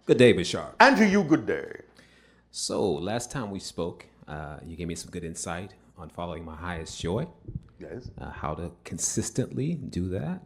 Good day, Bashar. And to you, good day. So, last time we spoke, you gave me some good insight on following my highest joy, Yes. how to consistently do that.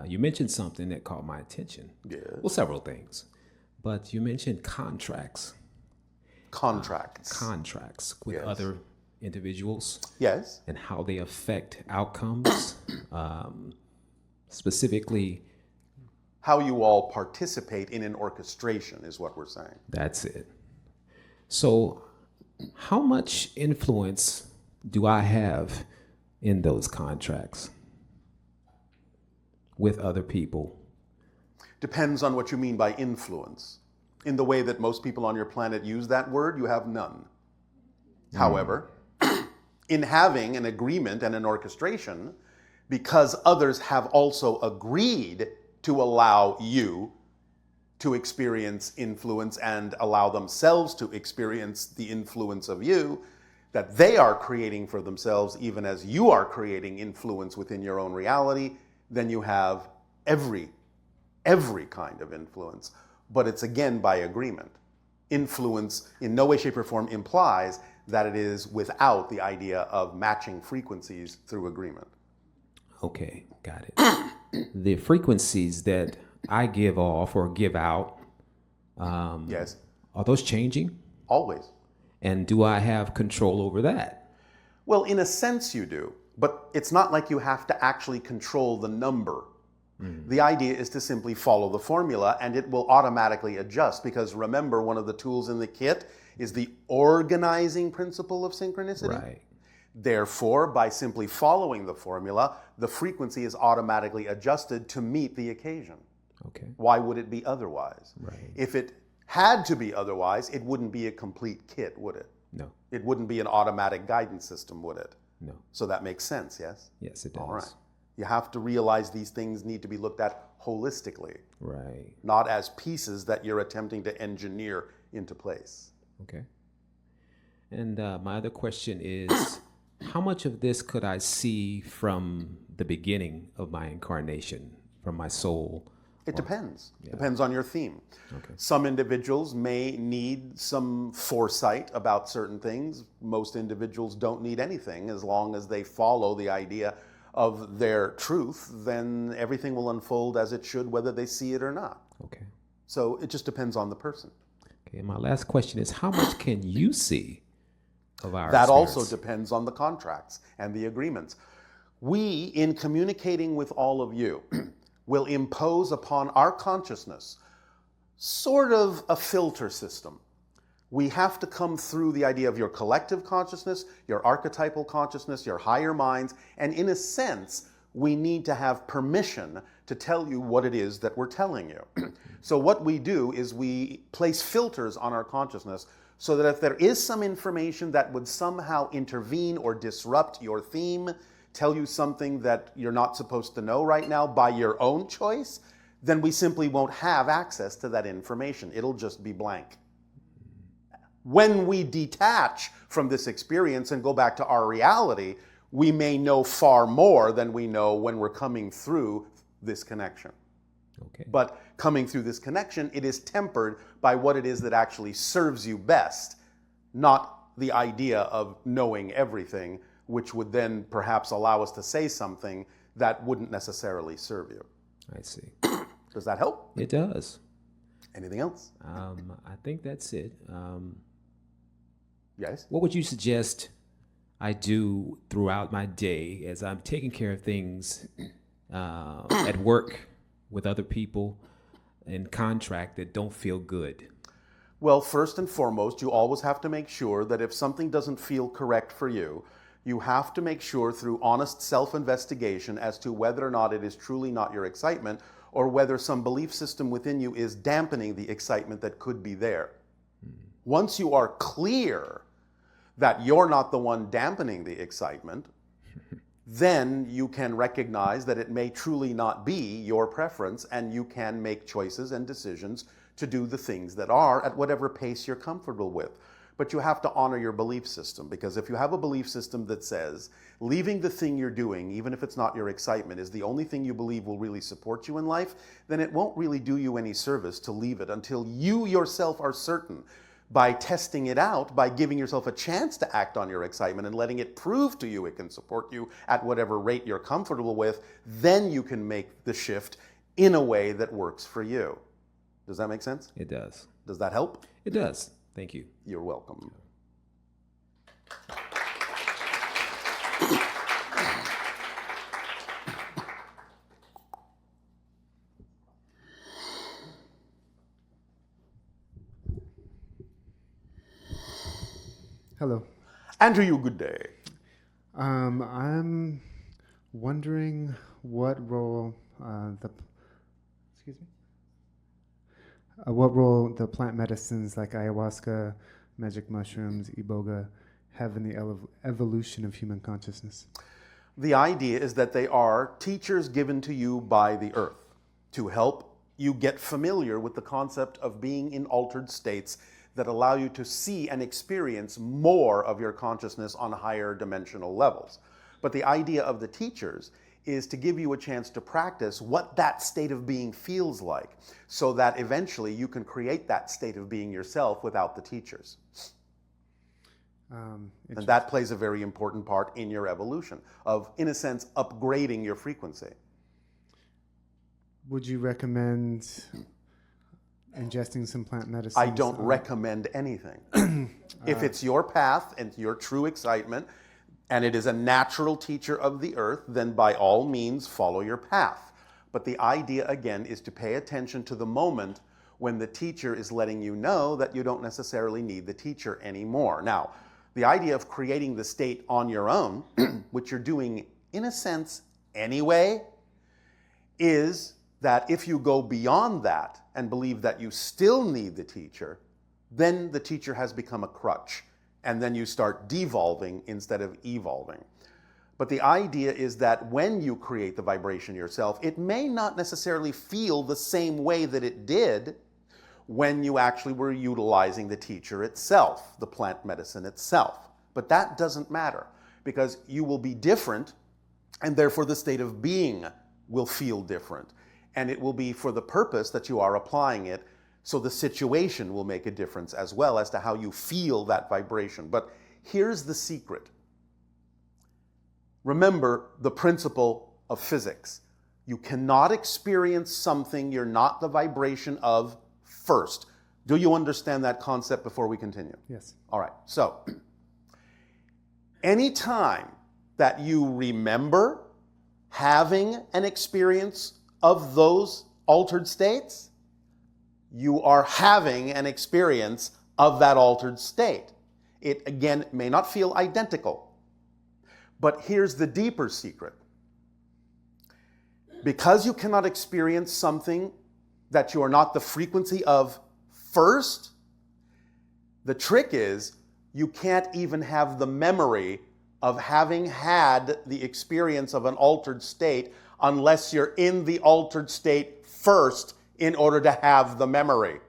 You mentioned something that caught my attention. Well, Yes. several things, but you mentioned contracts, Contracts. contracts with Yes. other individuals Yes. and how they affect outcomes. Specifically, How you all participate in an orchestration is what we're saying. that's it. So, how much influence do I have in those contracts with other people? Depends on what you mean by influence. In the way that most people on your planet use that word, you have none. However, in having an agreement and an orchestration, because others have also agreed to allow you to experience influence and allow themselves to experience the influence of you that they are creating for themselves, even as you are creating influence within your own reality, then you have every kind of influence. But it's again by agreement. Influence in no way, shape, or form implies that it is without the idea of matching frequencies through agreement. Okay, got it. The frequencies that I give off or give out, Yes, are those changing? always. And do I have control over that? Well, in a sense you do, but it's not like you have to actually control the number. The idea is to simply follow the formula and it will automatically adjust because remember, one of the tools in the kit is the organizing principle of synchronicity. Right. Therefore, by simply following the formula, the frequency is automatically adjusted to meet the occasion. Okay. Why would it be otherwise? Right. If it had to be otherwise, it wouldn't be a complete kit, would it? No. It wouldn't be an automatic guidance system, would it? No. So that makes sense, yes? Yes, it does. All right. You have to realize these things need to be looked at holistically, Right. not as pieces that you're attempting to engineer into place. Okay. And my other question is, how much of this could I see from the beginning of my incarnation, from my soul? It depends. Depends on your theme. Okay. Some individuals may need some foresight about certain things. Most individuals don't need anything as long as they follow the idea of their truth, then everything will unfold as it should, whether they see it or not. Okay. So it just depends on the person. Okay. And my last question is, how much can you see of our That also experience? depends on the contracts and the agreements. We, in communicating with all of you, will impose upon our consciousness sort of a filter system. We have to come through the idea of your collective consciousness, your archetypal consciousness, your higher minds, and in a sense, we need to have permission to tell you what it is that we're telling you. So what we do is we place filters on our consciousness so that if there is some information that would somehow intervene or disrupt your theme, tell you something that you're not supposed to know right now by your own choice, then we simply won't have access to that information. It'll just be blank. When we detach from this experience and go back to our reality, we may know far more than we know when we're coming through this connection. Okay. But coming through this connection, it is tempered by what it is that actually serves you best, not the idea of knowing everything, which would then perhaps allow us to say something that wouldn't necessarily serve you. I see. Does that help? It does. Anything else? I think that's it. Yes? What would you suggest I do throughout my day as I'm taking care of things at work with other people in contract that don't feel good? Well, first and foremost, you always have to make sure that if something doesn't feel correct for you, you have to make sure through honest self-investigation as to whether or not it is truly not your excitement or whether some belief system within you is dampening the excitement that could be there. Once you are clear that you're not the one dampening the excitement, then you can recognize that it may truly not be your preference and you can make choices and decisions to do the things that are at whatever pace you're comfortable with. but you have to honor your belief system, because if you have a belief system that says leaving the thing you're doing, even if it's not your excitement, is the only thing you believe will really support you in life, then it won't really do you any service to leave it until you yourself are certain, by testing it out, by giving yourself a chance to act on your excitement and letting it prove to you it can support you at whatever rate you're comfortable with, then you can make the shift in a way that works for you. Does that make sense? It does. Does that help? It does. Thank you. You're welcome. Hello. Andrew, you good day. I'm wondering what role what role the plant medicines like ayahuasca, magic mushrooms, iboga have in the evolution of human consciousness. The idea is that they are teachers given to you by the earth to help you get familiar with the concept of being in altered states that allow you to see and experience more of your consciousness on higher dimensional levels. But the idea of the teachers is to give you a chance to practice what that state of being feels like, so that eventually you can create that state of being yourself without the teachers. And that plays a very important part in your evolution of, in a sense, upgrading your frequency. Would you recommend ingesting some plant medicine? I don't recommend anything. If it's your path and your true excitement, and it is a natural teacher of the earth, then by all means follow your path. But the idea, again, is to pay attention to the moment when the teacher is letting you know that you don't necessarily need the teacher anymore. Now, the idea of creating the state on your own, which you're doing in a sense anyway, is that if you go beyond that and believe that you still need the teacher, then the teacher has become a crutch. And then you start devolving instead of evolving. But the idea is that when you create the vibration yourself, it may not necessarily feel the same way that it did when you actually were utilizing the teacher itself, the plant medicine itself. But that doesn't matter, because you will be different, and therefore the state of being will feel different. And it will be for the purpose that you are applying it. So the situation will make a difference as well as to how you feel that vibration. But here's the secret. Remember the principle of physics. You cannot experience something you're not the vibration of first. Do you understand that concept before we continue? Yes. All right. So anytime that you remember having an experience of those altered states, you are having an experience of that altered state. It, again, may not feel identical. But here's the deeper secret. Because you cannot experience something that you are not the frequency of first, the trick is you can't even have the memory of having had the experience of an altered state unless you're in the altered state first in order to have the memory.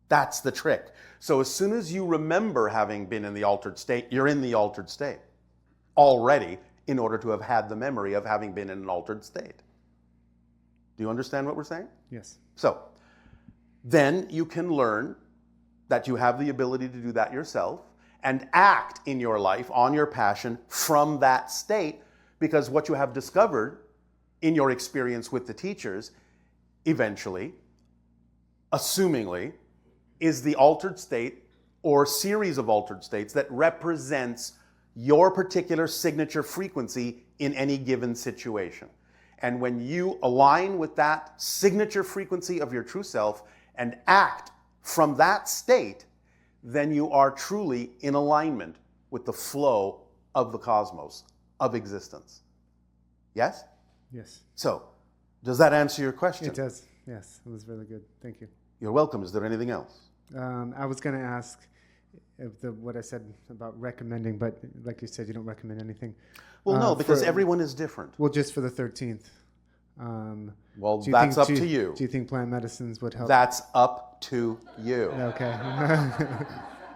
That's the trick. So as soon as you remember having been in the altered state, you're in the altered state already in order to have had the memory of having been in an altered state. Do you understand what we're saying? Yes. So then you can learn that you have the ability to do that yourself and act in your life on your passion from that state, because what you have discovered in your experience with the teachers eventually, assumingly, is the altered state or series of altered states that represents your particular signature frequency in any given situation. And when you align with that signature frequency of your true self and act from that state, then you are truly in alignment with the flow of the cosmos, of existence. Yes? Yes. So, does that answer your question? It does. Yes, it was really good. Thank you. You're welcome. Is there anything else? I was going to ask if what I said about recommending, but like you said, you don't recommend anything. Well, no, because everyone is different. Well, just for the 13th. Well, that's up to you. Do you think plant medicines would help? That's up to you. Okay.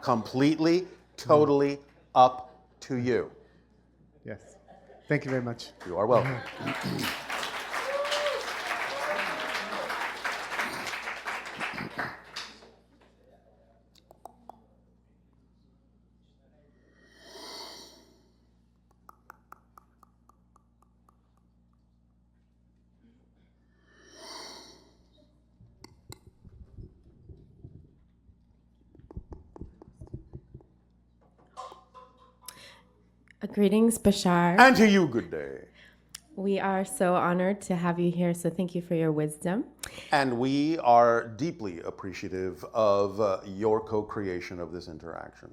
Completely, totally up to you. Yes. Thank you very much. You are welcome. Greetings, Bashar. And to you, good day. We are so honored to have you here, so thank you for your wisdom. And we are deeply appreciative of your co-creation of this interaction.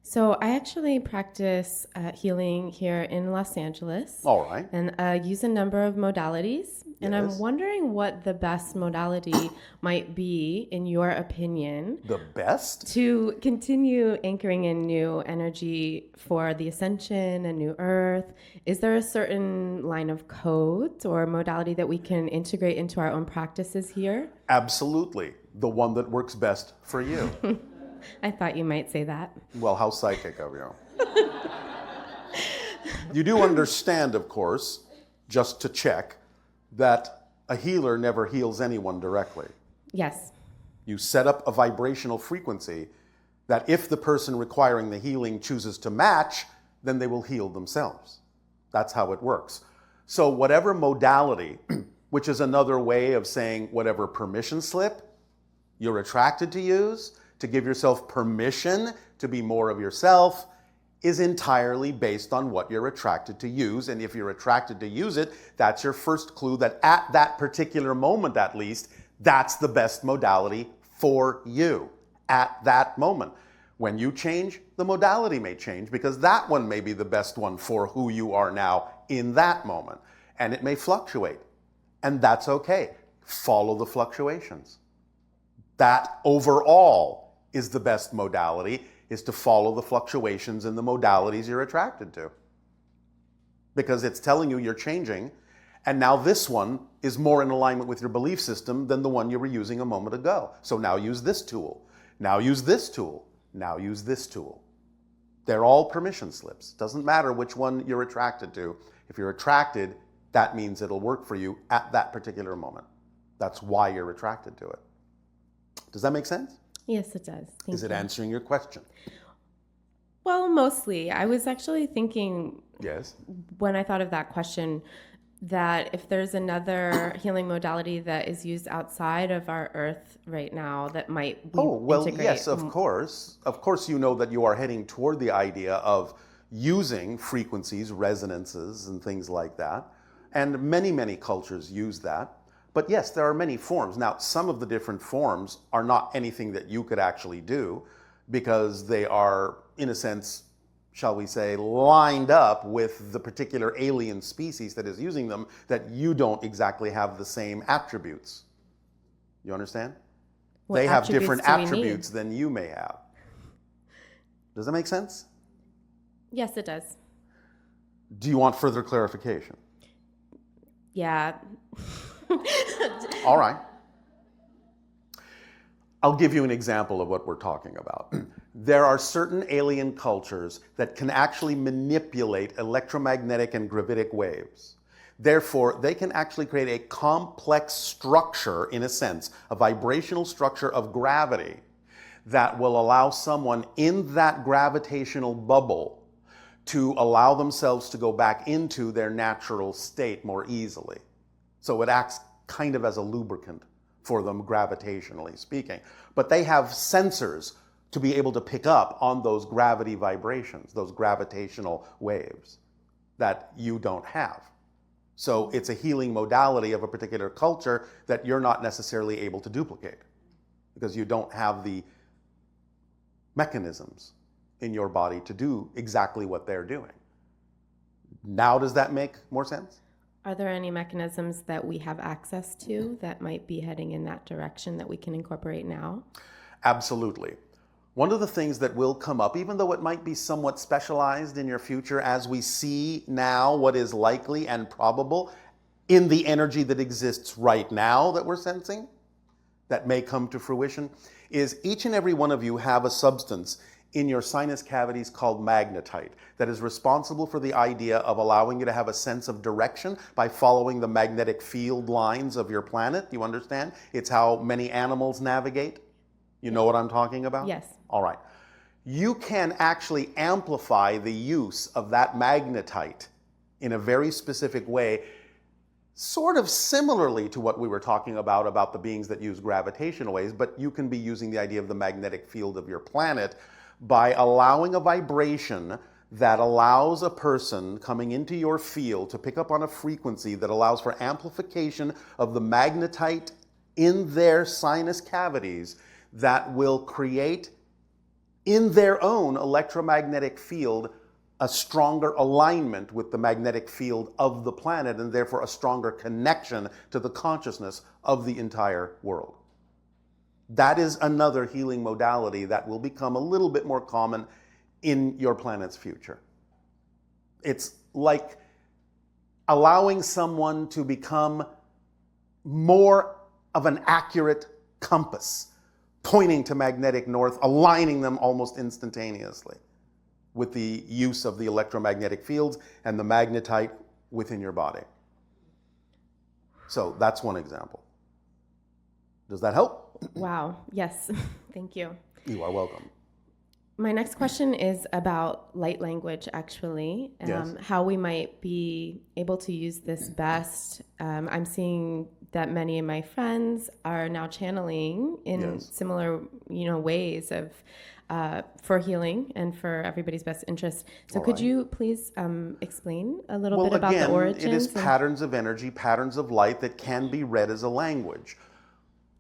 So I actually practice healing here in Los Angeles. All right. And use a number of modalities. And Yes. I'm wondering what the best modality might be, in your opinion, The best? to continue anchoring in new energy for the ascension and new earth. Is there a certain line of codes or modality that we can integrate into our own practices here? Absolutely. The one that works best for you. I thought you might say that. Well, how psychic of you. You do understand, of course, just to check, that a healer never heals anyone directly. Yes. You set up a vibrational frequency that if the person requiring the healing chooses to match, then they will heal themselves. That's how it works. So whatever modality, which is another way of saying whatever permission slip you're attracted to use, to give yourself permission to be more of yourself, is entirely based on what you're attracted to use. And if you're attracted to use it, that's your first clue that at that particular moment, at least, that's the best modality for you at that moment. When you change, the modality may change because that one may be the best one for who you are now in that moment. And it may fluctuate. And that's okay. Follow the fluctuations. That overall is the best modality, is to follow the fluctuations in the modalities you're attracted to. Because it's telling you you're changing, and now this one is more in alignment with your belief system than the one you were using a moment ago. So now use this tool. Now use this tool. Now use this tool. They're all permission slips. Doesn't matter which one you're attracted to. If you're attracted, that means it'll work for you at that particular moment. That's why you're attracted to it. Does that make sense? Yes, it does. Thank Is it you. answering your question? Well, mostly. I was actually thinking, Yes. when I thought of that question, that if there's another healing modality that is used outside of our earth right now that might we Oh, well, integrate. yes, of course. Of course, you know that you are heading toward the idea of using frequencies, resonances, and things like that. And many, many cultures use that. But yes, there are many forms. Now, some of the different forms are not anything that you could actually do because they are, in a sense, shall we say, lined up with the particular alien species that is using them, that you don't exactly have the same attributes. You understand? What They have attributes different do we need? attributes than you may have. Does that make sense? Yes, it does. Do you want further clarification? Yeah. All right. I'll give you an example of what we're talking about. There are certain alien cultures that can actually manipulate electromagnetic and gravitic waves. Therefore, they can actually create a complex structure, in a sense, a vibrational structure of gravity that will allow someone in that gravitational bubble to allow themselves to go back into their natural state more easily. So it acts kind of as a lubricant for them, gravitationally speaking. But they have sensors to be able to pick up on those gravity vibrations, those gravitational waves that you don't have. So it's a healing modality of a particular culture that you're not necessarily able to duplicate because you don't have the mechanisms in your body to do exactly what they're doing. Now, does that make more sense? Are there any mechanisms that we have access to that might be heading in that direction that we can incorporate now? Absolutely. One of the things that will come up, even though it might be somewhat specialized in your future, as we see now what is likely and probable in the energy that exists right now that we're sensing, that may come to fruition is each and every one of you have a substance in your sinus cavities called magnetite that is responsible for the idea of allowing you to have a sense of direction by following the magnetic field lines of your planet. You understand? It's how many animals navigate. You know what I'm talking about? Yes. All right. You can actually amplify the use of that magnetite in a very specific way, sort of similarly to what we were talking about the beings that use gravitational waves, but you can be using the idea of the magnetic field of your planet by allowing a vibration that allows a person coming into your field to pick up on a frequency that allows for amplification of the magnetite in their sinus cavities that will create in their own electromagnetic field a stronger alignment with the magnetic field of the planet, and therefore a stronger connection to the consciousness of the entire world. That is another healing modality that will become a little bit more common in your planet's future. It's like allowing someone to become more of an accurate compass, pointing to magnetic north, aligning them almost instantaneously with the use of the electromagnetic fields and the magnetite within your body. So that's one example. Does that help? Wow. Yes. Thank you. You are welcome. My next question is about light language, actually. Yes. How we might be able to use this best. I'm seeing that many of my friends are now channeling in Yes. similar, ways of for healing and for everybody's best interest. So All could right. you please explain a little bit about the origins? It is patterns of energy, patterns of light that can be read as a language.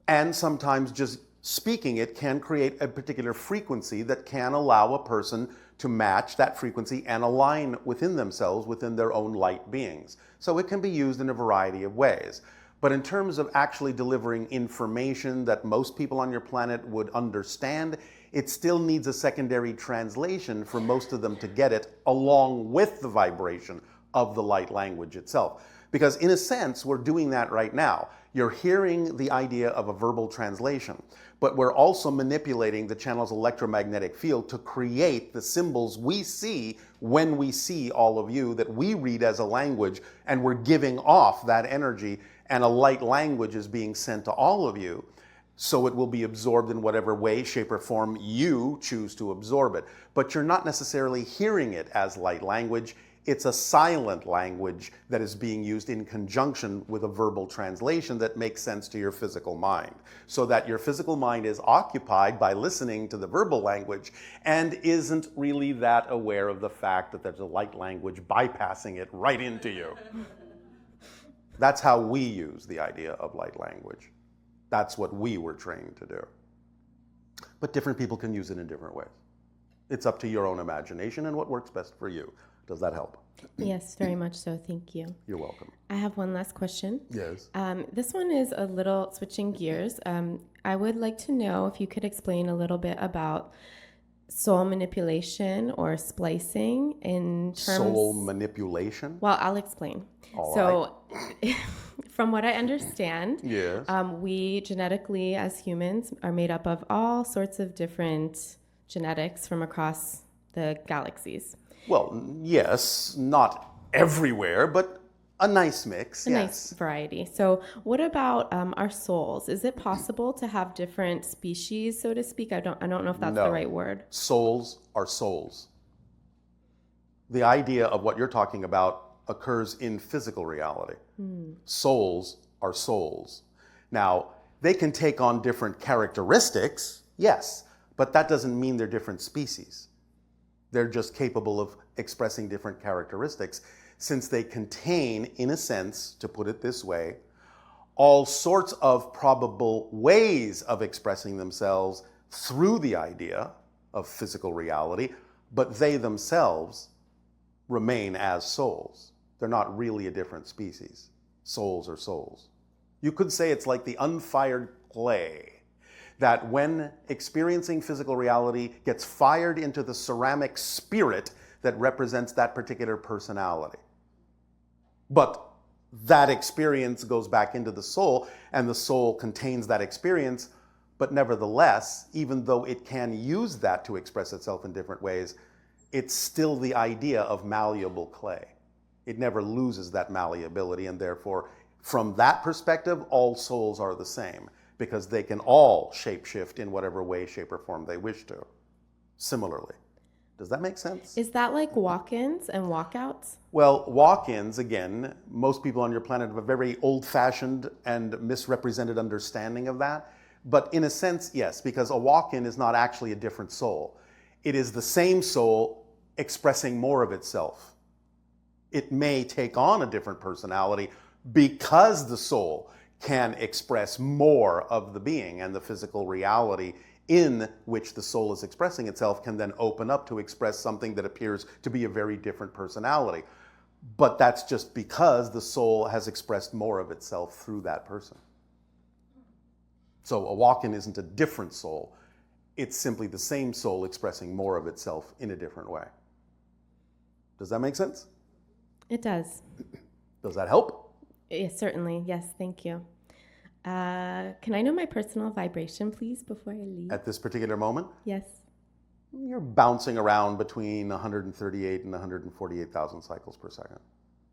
And sometimes just speaking it can create a particular frequency that can allow a person to match that frequency and align within themselves, within their own light beings. So it can be used in a variety of ways. But in terms of actually delivering information that most people on your planet would understand, it still needs a secondary translation for most of them to get it, along with the vibration of the light language itself. Because in a sense, we're doing that right now. You're hearing the idea of a verbal translation, but we're also manipulating the channel's electromagnetic field to create the symbols we see when we see all of you that we read as a language, and we're giving off that energy, and a light language is being sent to all of you. So it will be absorbed in whatever way, shape, or form you choose to absorb it. But you're not necessarily hearing it as light language. It's a silent language that is being used in conjunction with a verbal translation that makes sense to your physical mind. So that your physical mind is occupied by listening to the verbal language and isn't really that aware of the fact that there's a light language bypassing it right into you. That's how we use the idea of light language. That's what we were trained to do. But different people can use it in different ways. It's up to your own imagination and what works best for you. Does that help? Yes, very much so. Thank you. You're welcome. I have one last question. Yes. This one is a little switching gears. I would like to know if you could explain a little bit about soul manipulation or splicing in terms... Soul manipulation? Well, I'll explain. All right. From what I understand, yes. We genetically, as humans, are made up of all sorts of different genetics from across the galaxies. Well, yes, not everywhere, but a nice mix. A nice variety. So what about our souls? Is it possible to have different species, so to speak? I don't know if that's the right word. Souls are souls. The idea of what you're talking about occurs in physical reality. Souls are souls. Now, they can take on different characteristics, yes, but that doesn't mean they're different species. They're just capable of expressing different characteristics since they contain, in a sense, to put it this way, all sorts of probable ways of expressing themselves through the idea of physical reality, but they themselves remain as souls. They're not really a different species. Souls are souls. You could say it's like the unfired clay that when experiencing physical reality gets fired into the ceramic spirit that represents that particular personality. But that experience goes back into the soul, and the soul contains that experience. But nevertheless, even though it can use that to express itself in different ways, it's still the idea of malleable clay. It never loses that malleability, and therefore, from that perspective, all souls are the same, because they can all shapeshift in whatever way, shape, or form they wish to. Similarly. Does that make sense? Is that like walk-ins and walkouts? Well, walk-ins, again, most people on your planet have a very old-fashioned and misrepresented understanding of that. But in a sense, yes, because a walk-in is not actually a different soul. It is the same soul expressing more of itself. It may take on a different personality because the soul can express more of the being, and the physical reality in which the soul is expressing itself can then open up to express something that appears to be a very different personality. But that's just because the soul has expressed more of itself through that person. So a walk-in isn't a different soul. It's simply the same soul expressing more of itself in a different way. Does that make sense? It does. Does that help? Yes, certainly. Yes, thank you. Can I know my personal vibration, please, before I leave? At this particular moment, Yes. you're bouncing around between 138 and 148,000 cycles per second.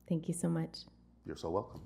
Thank you so much. You're so welcome.